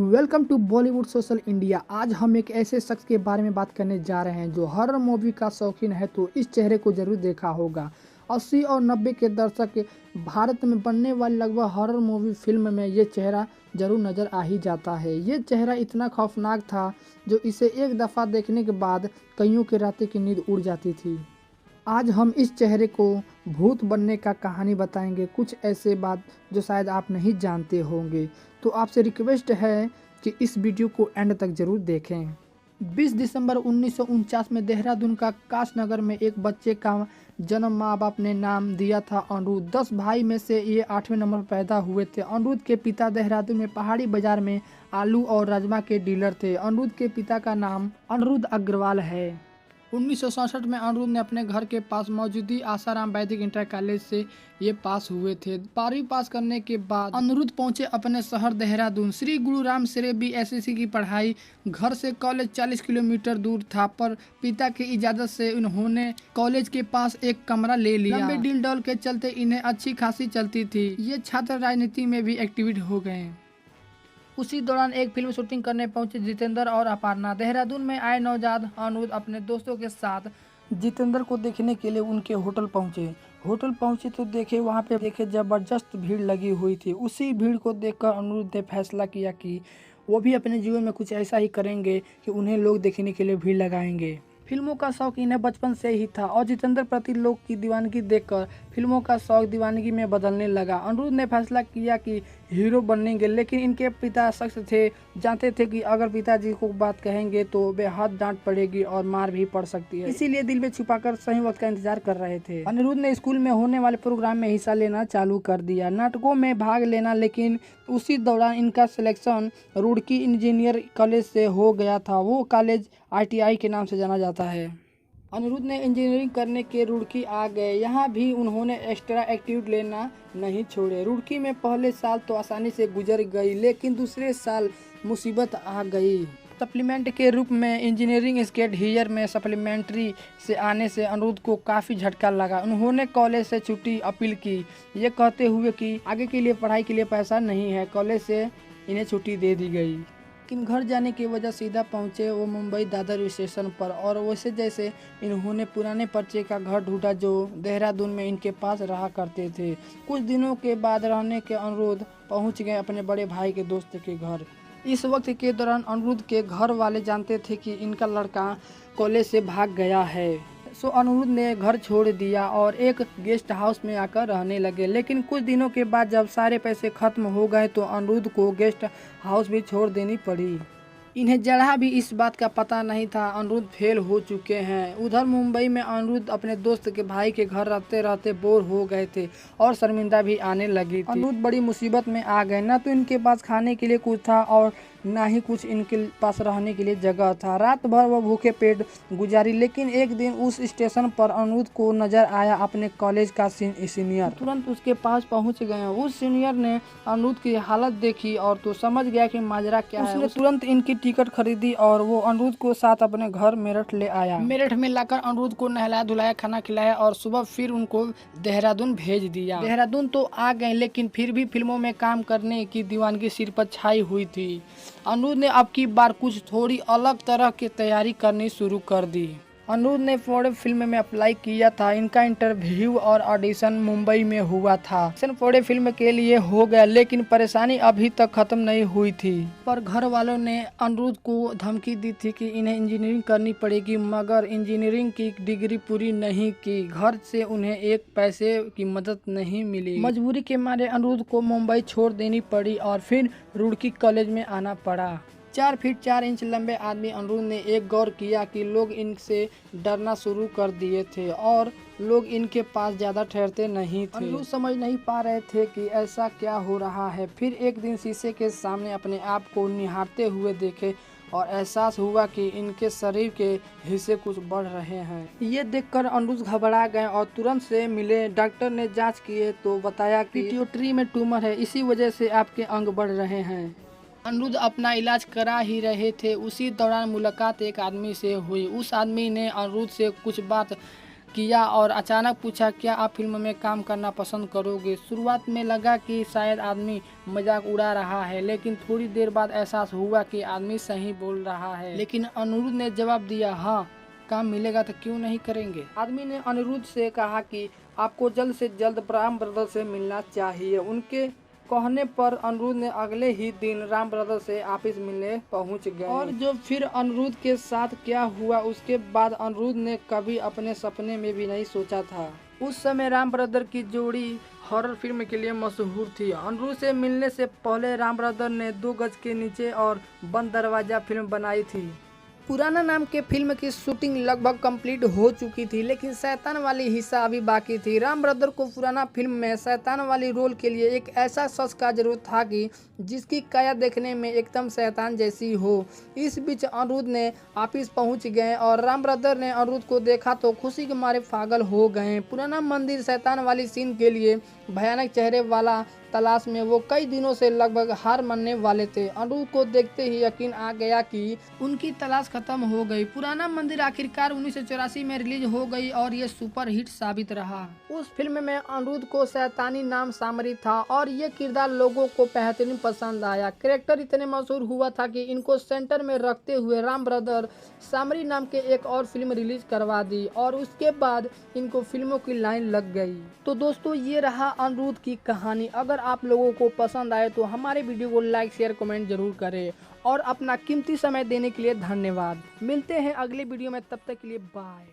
Welcome to Bollywood social India. आज हम एक ऐसे शख्स के बारे में बात करने जा रहे हैं जो हॉरर मूवी का शौकीन है तो इस चेहरे को जरूर देखा होगा। 80 और 90 के दशक के भारत में बनने वाली लगभग हॉरर मूवी फिल्म में ये चेहरा जरूर नज़र आ ही जाता है। ये चेहरा इतना खौफनाक था जो इसे एक दफ़ा देखने के बाद कईयों की रातें की नींद उड़ जाती थी। आज हम इस चेहरे को भूत बनने का कहानी बताएंगे, कुछ ऐसे बात जो शायद आप नहीं जानते होंगे। तो आपसे रिक्वेस्ट है कि इस वीडियो को एंड तक जरूर देखें। 20 दिसंबर 1949 में देहरादून का काशनगर में एक बच्चे का जन्म माँ बाप ने नाम दिया था अनिरुद्ध। 10 भाई में से ये 8वें नंबर पैदा हुए थे। अनिरुद्ध के पिता देहरादून में पहाड़ी बाजार में आलू और राजमा के डीलर थे। अनिरुद्ध के पिता का नाम अनिरुद्ध अग्रवाल है। 1967 में अनिरुद्ध ने अपने घर के पास मौजूदी आसाराम वैदिक इंटर कॉलेज से ये पास हुए थे। 12वीं पास करने के बाद अनिरुद्ध पहुंचे अपने शहर देहरादून। श्री गुरु राम सिरे BSc की पढ़ाई। घर से कॉलेज 40 किलोमीटर दूर था, पर पिता की इजाज़त से उन्होंने कॉलेज के पास एक कमरा ले लिया। लंबे डील डॉल के चलते इन्हें अच्छी खासी चलती थी। ये छात्र राजनीति में भी एक्टिव हो गए। उसी दौरान एक फिल्म शूटिंग करने पहुंचे जितेंद्र और अपर्णा। देहरादून में आए नौजात अनिरुद्ध अपने दोस्तों के साथ जितेंद्र को देखने के लिए उनके होटल पहुंचे तो वहां पे जबरदस्त भीड़ लगी हुई थी। उसी भीड़ को देखकर अनिरुद्ध ने फैसला किया कि वो भी अपने जीवन में कुछ ऐसा ही करेंगे कि उन्हें लोग देखने के लिए भीड़ लगाएंगे। फिल्मों का शौक इन्हें बचपन से ही था और जितेंद्र प्रति लोग की दीवानगी देखकर फिल्मों का शौक दीवानगी में बदलने लगा। अनिरुद्ध ने फैसला किया कि हीरो बनेंगे, लेकिन इनके पिता सख्त थे। जानते थे कि अगर पिताजी को बात कहेंगे तो बेहद डांट पड़ेगी और मार भी पड़ सकती है, इसीलिए दिल में छुपाकर सही वक्त का इंतजार कर रहे थे। अनिरुद्ध ने स्कूल में होने वाले प्रोग्राम में हिस्सा लेना चालू कर दिया, नाटकों में भाग लेना, लेकिन उसी दौरान इनका सिलेक्शन रुड़की इंजीनियर कॉलेज से हो गया था। वो कॉलेज ITI के नाम से जाना जाता है। अनिरुद्ध ने इंजीनियरिंग करने के रुड़की आ गए। यहाँ भी उन्होंने एक्स्ट्रा एक्टिविटी लेना नहीं छोड़े। रुड़की में पहले साल तो आसानी से गुजर गई, लेकिन दूसरे साल मुसीबत आ गई। सप्लीमेंट के रूप में इंजीनियरिंग सेकेंड ईयर में सप्लीमेंट्री से आने से अनिरुद्ध को काफ़ी झटका लगा। उन्होंने कॉलेज से छुट्टी अपील की, ये कहते हुए कि आगे के लिए पढ़ाई के लिए पैसा नहीं है। कॉलेज से इन्हें छुट्टी दे दी गई, लेकिन घर जाने की वजह सीधा पहुंचे वो मुंबई दादर स्टेशन पर। और वैसे जैसे इन्होंने पुराने पर्चे का घर ढूंढा जो देहरादून में इनके पास रहा करते थे। कुछ दिनों के बाद रहने के अनिरुद्ध पहुंच गए अपने बड़े भाई के दोस्त के घर। इस वक्त के दौरान अनिरुद्ध के घर वाले जानते थे कि इनका लड़का कॉलेज से भाग गया है, सो अनिरुद्ध ने घर छोड़ दिया और एक गेस्ट हाउस में आकर रहने लगे। लेकिन कुछ दिनों के बाद जब सारे पैसे खत्म हो गए तो अनिरुद्ध को गेस्ट हाउस भी छोड़ देनी पड़ी। इन्हें जरा भी इस बात का पता नहीं था अनिरुद्ध फेल हो चुके हैं। उधर मुंबई में अनिरुद्ध अपने दोस्त के भाई के घर रहते रहते बोर हो गए थे और शर्मिंदा भी आने लगी थी। अनिरुद्ध बड़ी मुसीबत में आ गए। न तो इनके पास खाने के लिए कुछ था और ना ही कुछ इनके पास रहने के लिए जगह था। रात भर वह भूखे पेट गुजारी, लेकिन एक दिन उस स्टेशन पर अनिरुद्ध को नजर आया अपने कॉलेज का सीनियर। तुरंत उसके पास पहुंच गए। उस सीनियर ने अनिरुद्ध की हालत देखी और तो समझ गया कि माजरा क्या है। उसने तुरंत इनकी टिकट खरीदी और वो अनिरुद्ध को साथ अपने घर मेरठ ले आया। मेरठ में लाकर अनिरुद्ध को नहलाया धुलाया, खाना खिलाया और सुबह फिर उनको देहरादून भेज दिया। देहरादून तो आ गए, लेकिन फिर भी फिल्मों में काम करने की दीवानगी सिर पर छाई हुई थी। अनिरुद्ध ने अब की बार कुछ थोड़ी अलग तरह की तैयारी करनी शुरू कर दी। अनिरुद्ध ने फौड़े फिल्म में अप्लाई किया था। इनका इंटरव्यू और ऑडिशन मुंबई में हुआ था। फौड़े फिल्म के लिए हो गया, लेकिन परेशानी अभी तक खत्म नहीं हुई थी। पर घर वालों ने अनिरुद्ध को धमकी दी थी कि इन्हें इंजीनियरिंग करनी पड़ेगी, मगर इंजीनियरिंग की डिग्री पूरी नहीं की। घर से उन्हें एक पैसे की मदद नहीं मिली। मजबूरी के मारे अनिरुद्ध को मुंबई छोड़ देनी पड़ी और फिर रुड़की कॉलेज में आना पड़ा। 4 फीट 4 इंच लंबे आदमी अनिरुद्ध ने एक गौर किया कि लोग इनसे डरना शुरू कर दिए थे और लोग इनके पास ज़्यादा ठहरते नहीं थे। अनिरुद्ध समझ नहीं पा रहे थे कि ऐसा क्या हो रहा है। फिर एक दिन शीशे के सामने अपने आप को निहारते हुए देखे और एहसास हुआ कि इनके शरीर के हिस्से कुछ बढ़ रहे हैं। ये देखकर अनिरुद्ध घबरा गए और तुरंत से मिले। डॉक्टर ने जांच किए तो बताया कि पिट्यूटरी में ट्यूमर है, इसी वजह से आपके अंग बढ़ रहे हैं। अनिरुद्ध अपना इलाज करा ही रहे थे। उसी दौरान मुलाकात एक आदमी से हुई। उस आदमी ने अनिरुद्ध से कुछ बात किया और अचानक पूछा, क्या आप फिल्म में काम करना पसंद करोगे। शुरुआत में लगा कि शायद आदमी मजाक उड़ा रहा है, लेकिन थोड़ी देर बाद एहसास हुआ कि आदमी सही बोल रहा है। लेकिन अनिरुद्ध ने जवाब दिया, हाँ, काम मिलेगा तो क्यों नहीं करेंगे। आदमी ने अनिरुद्ध से कहा कि आपको जल्द से जल्द राम ब्रदर्स से मिलना चाहिए। उनके कहने पर अनिरुद्ध ने अगले ही दिन राम ब्रदर्स से ऑफिस मिलने पहुंच गए। और जो फिर अनिरुद्ध के साथ क्या हुआ उसके बाद अनिरुद्ध ने कभी अपने सपने में भी नहीं सोचा था। उस समय राम ब्रदर की जोड़ी हॉरर फिल्म के लिए मशहूर थी। अनिरुद्ध से मिलने से पहले राम ब्रदर ने 2 गज के नीचे और बंद दरवाजा फिल्म बनाई थी। पुराना नाम के फिल्म की शूटिंग लगभग कंप्लीट हो चुकी थी, लेकिन शैतान वाली हिस्सा अभी बाकी थी। राम ब्रदर को पुराना फिल्म में शैतान वाली रोल के लिए एक ऐसा शख्स का जरूरत था कि जिसकी काया देखने में एकदम शैतान जैसी हो। इस बीच अनिरुद्ध ने ऑफिस पहुंच गए और राम ब्रदर ने अनिरुद्ध को देखा तो खुशी के मारे पागल हो गए। पुराना मंदिर शैतान वाली सीन के लिए भयानक चेहरे वाला तलाश में वो कई दिनों से लगभग हार मानने वाले थे। अनिरुद्ध को देखते ही यकीन आ गया कि उनकी तलाश खत्म हो गई। पुराना मंदिर आखिरकार 1984 में रिलीज हो गई और ये सुपर हिट साबित रहा। उस फिल्म में अनिरुद्ध को शैतानी नाम सामरी था और ये किरदार लोगों को बेहतरीन पसंद आया। कैरेक्टर इतने मशहूर हुआ था कि इनको सेंटर में रखते हुए राम ब्रदर सामरी नाम के एक और फिल्म रिलीज करवा दी और उसके बाद इनको फिल्मों की लाइन लग गई। तो दोस्तों, ये रहा अनिरुद्ध की कहानी। अगर आप लोगों को पसंद आए तो हमारे वीडियो को लाइक शेयर कमेंट जरूर करें और अपना कीमती समय देने के लिए धन्यवाद। मिलते हैं अगले वीडियो में, तब तक के लिए बाय।